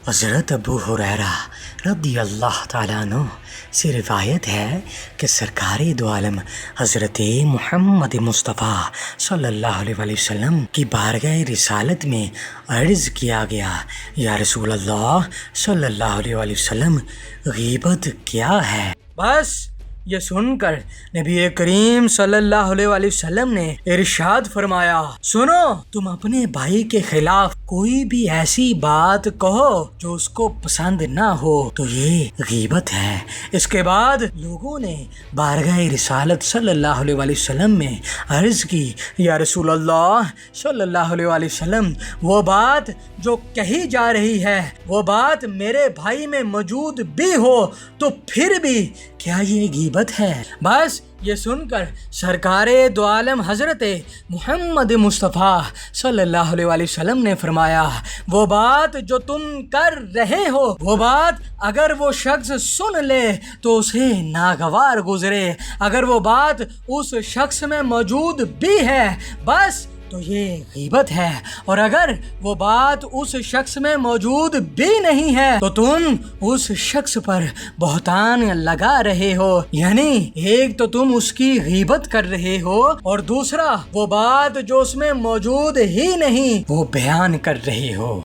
حضرت ابو ہریرہ رضی اللہ تعالیٰ عنہ سے روایت ہے کہ سرکار دو عالم حضرت محمد مصطفیٰ صلی اللہ علیہ وآلہ وسلم کی بارگاہ رسالت میں عرض کیا گیا، یا رسول اللہ صلی اللہ علیہ وآلہ وسلم، غیبت کیا ہے؟ بس یہ سن کر نبی کریم صلی اللہ علیہ وآلہ وسلم نے ارشاد فرمایا، سنو، تم اپنے بھائی کے خلاف کوئی بھی ایسی بات کہو جو اس کو پسند نہ ہو تو یہ غیبت ہے۔ اس کے بعد لوگوں نے بارگاہ رسالت صلی اللہ علیہ وآلہ وسلم میں عرض کی، یا رسول اللہ صلی اللہ علیہ وآلہ وسلم، وہ بات جو کہی جا رہی ہے وہ بات میرے بھائی میں موجود بھی ہو تو پھر بھی کیا یہ غیبت ہے؟ بس یہ سن کر سرکار دو عالم حضرت محمد مصطفیٰ صلی اللہ علیہ وآلہ وسلم نے فرمایا، وہ بات جو تم کر رہے ہو، وہ بات اگر وہ شخص سن لے تو اسے ناگوار گزرے، اگر وہ بات اس شخص میں موجود بھی ہے بس تو یہ غیبت ہے، اور اگر وہ بات اس شخص میں موجود بھی نہیں ہے تو تم اس شخص پر بہتان لگا رہے ہو، یعنی ایک تو تم اس کی غیبت کر رہے ہو اور دوسرا وہ بات جو اس میں موجود ہی نہیں وہ بیان کر رہے ہو۔